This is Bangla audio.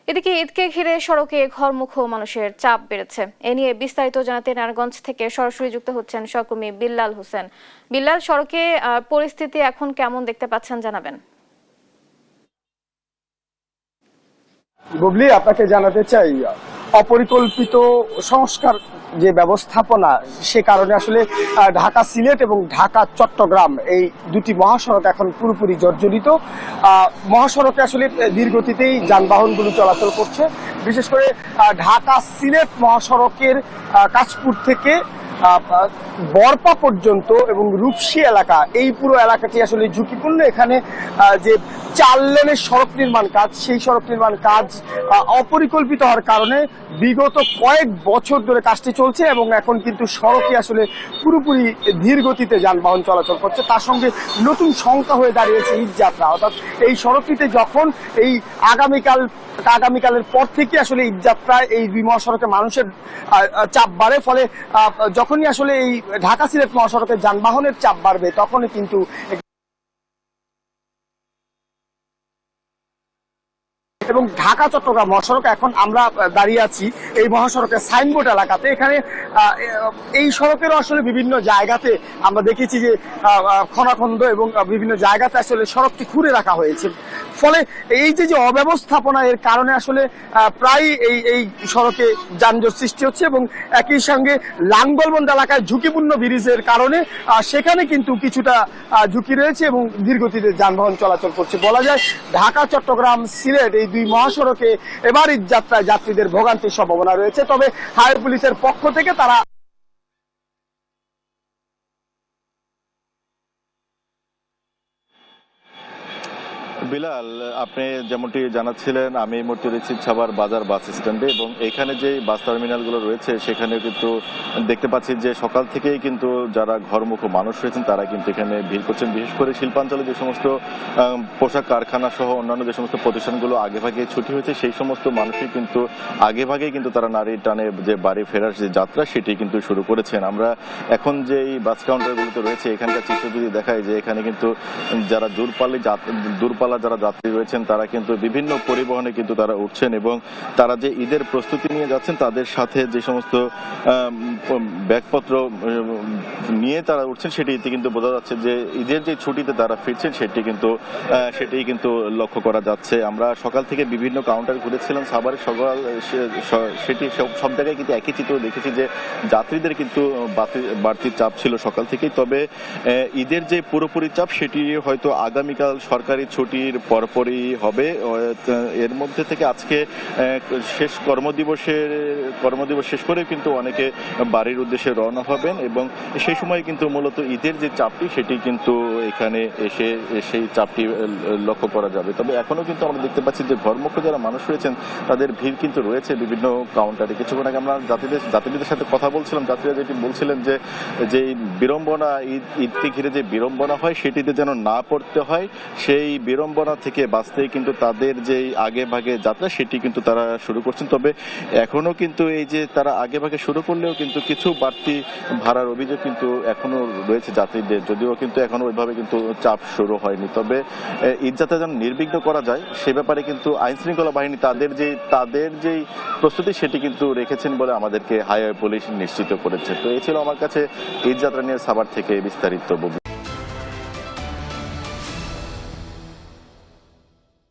এদিকে ঈদকে ঘিরে সড়কে ঘরমুখো মানুষের চাপ বেড়েছে। এ নিয়ে বিস্তারিত জানাতে নারায়ণগঞ্জ থেকে সরাসরি যুক্ত হচ্ছেন সহকর্মী বিল্লাল হোসেন। বিল্লাল, সড়কে পরিস্থিতি এখন কেমন দেখতে পাচ্ছেন জানাবেন। বুবলি, আপনাকে জানাতে চাই, অপরিকল্পিত সংস্কার যে ব্যবস্থাপনা, সে কারণে আসলে ঢাকা সিলেট এবং ঢাকা চট্টগ্রাম এই দুটি মহাসড়ক এখন পুরোপুরি জর্জরিত। মহাসড়কে আসলে ধীরগতিতেই যানবাহনগুলো চলাচল করছে। বিশেষ করে ঢাকা সিলেট মহাসড়কের কাশপুর থেকে বরপা পর্যন্ত এবং রূপসী এলাকা, এই পুরো এলাকাটি আসলে ঝুঁকিপূর্ণ। এখানে যে 4 লেনের সড়ক নির্মাণ কাজ, সেই সড়ক নির্মাণ কাজ অপরিকল্পিত হওয়ার কারণে বিগত কয়েক বছর ধরে কাজটি চলছে এবং এখন কিন্তু সড়কে আসলে পুরোপুরি ধীর গতিতে যানবাহন চলাচল করছে। তার সঙ্গে নতুন সংখ্যা হয়ে দাঁড়িয়েছে ঈদযাত্রা। অর্থাৎ এই সড়কটিতে যখন এই আগামীকালের পর থেকে আসলে ঈদযাত্রায় এই দুই মহাসড়কে মানুষের চাপ বাড়ে, ফলে যখনই আসলে এই ঢাকা সিলেট মহাসড়কে যানবাহনের চাপ বাড়বে, তখনই কিন্তু এবং ঢাকা চট্টগ্রাম মহাসড়ক, এখন আমরা দাঁড়িয়ে আছি এই মহাসড়কের সাইনবোর্ড এলাকাতে। এখানে এই সড়কেরও আসলে বিভিন্ন জায়গাতে আমরা দেখেছি যে খনাখন্দ এবং বিভিন্ন জায়গাতে আসলে সড়কটি খুঁড়ে রাখা হয়েছে। ফলে এই যে অব্যবস্থাপনা, এর কারণে আসলে প্রায় এই সড়কে যানজট সৃষ্টি হচ্ছে এবং একই সঙ্গে লাঙ্গলবন্দ এলাকায় ঝুঁকিপূর্ণ ব্রিজের কারণে সেখানে কিন্তু কিছুটা ঝুঁকি রয়েছে এবং ধীরগতিতে যানবাহন চলাচল করছে। বলা যায় ঢাকা চট্টগ্রাম সিলেট এই দুই মহাসড়কে এবার ঈদযাত্রায় যাত্রীদের ভোগান্তির সম্ভাবনা রয়েছে। তবে হাইওয়ে পুলিশের পক্ষ থেকে তারা বিলাল, আপনি যেমনটি জানাচ্ছিলেন, আমি এই মুহূর্তে রয়েছি ছাভার বাজার বাস স্ট্যান্ডে এবং এখানে যে বাস টার্মিনালগুলো রয়েছে সেখানে কিন্তু দেখতে পাচ্ছি যে সকাল থেকেই কিন্তু যারা ঘরমুখো মানুষ রয়েছেন তারা কিন্তু এখানে ভিড় করছেন। বিশেষ করে শিল্পাঞ্চলে যে সমস্ত পোশাক কারখানা সহ অন্যান্য যে সমস্ত প্রতিষ্ঠানগুলো আগেভাগে ছুটি হয়েছে, সেই সমস্ত মানুষই কিন্তু আগেভাগেই কিন্তু তারা নারীর টানে যে বাড়ি ফেরার যে যাত্রা সেটি কিন্তু শুরু করেছেন। আমরা এখন যে এই বাস কাউন্টারগুলোতে রয়েছে এখানকার চিত্র যদি দেখাই, যে এখানে কিন্তু যারা দূরপাল্লা যারা যাত্রী রয়েছেন তারা কিন্তু বিভিন্ন পরিবহনে কিন্তু তারা উঠছেন এবং তারা যে ঈদের প্রস্তুতি নিয়ে যাচ্ছেন তাদের সাথে যে সমস্ত ব্যাগপত্র নিয়ে তারা উঠছেন সেটিতে কিন্তু বোঝা যাচ্ছে যে ঈদের যে ছুটিতে তারা ফিরছেন সেটি কিন্তু লক্ষ্য করা যাচ্ছে। আমরা সকাল থেকে বিভিন্ন কাউন্টার ঘুরেছিলাম সাভারের সকাল, সেটি সব জায়গায় কিন্তু একই চিত্র দেখেছি যে যাত্রীদের কিন্তু বাড়তি চাপ ছিল সকাল থেকেই। তবে ঈদের যে পুরোপুরি চাপ সেটি হয়তো আগামীকাল সরকারি ছুটির পরপরই হবে। এর মধ্যে থেকে আজকে শেষ কর্মদিবস শেষ করে কিন্তু অনেকে বাড়ির উদ্দেশ্যে রওনা হবেন এবং সেই সময় কিন্তু মূলত ঈদের যে চাপটি সেটি কিন্তু এখানে এসে সেই চাপটি লক্ষ্য করা যাবে। তবে এখনো কিন্তু আমরা দেখতে পাচ্ছি যে ঘরমুখো যারা মানুষ রয়েছেন তাদের ভিড় কিন্তু রয়েছে বিভিন্ন কাউন্টারে। কিছুক্ষণ আগে আমরা যাত্রীদের সাথে কথা বলছিলাম, যাত্রীরা যেটি বলছিলেন যে বিড়ম্বনা, ঈদকে ঘিরে যে বিড়ম্বনা হয় সেটিতে যেন না পড়তে হয়, সেই বিড়ম্বনা থেকে বাঁচতেই কিন্তু তাদের যে আগে ভাগে যাত্রা সেটি কিন্তু তারা শুরু করছেন। তবে এখনো কিন্তু এই যে তারা আগে ভাগে শুরু করলেও কিন্তু কিছু বাড়তি ভাড়ার অভিযোগ কিন্তু এখনো রয়েছে যাত্রীদের, যদিও কিন্তু এখনো ওইভাবে কিন্তু চাপ শুরু হয়নি। তবে ঈদযাত্রা যেন নির্বিঘ্ন করা যায় সে ব্যাপারে কিন্তু আইন শৃঙ্খলা বাহিনী তাদের যেই প্রস্তুতি সেটি কিন্তু রেখেছেন বলে আমাদেরকে হাইওয়ে পুলিশ নিশ্চিত করেছে। তো এই ছিল আমার কাছে ঈদযাত্রা নিয়ে সাভার থেকে বিস্তারিত।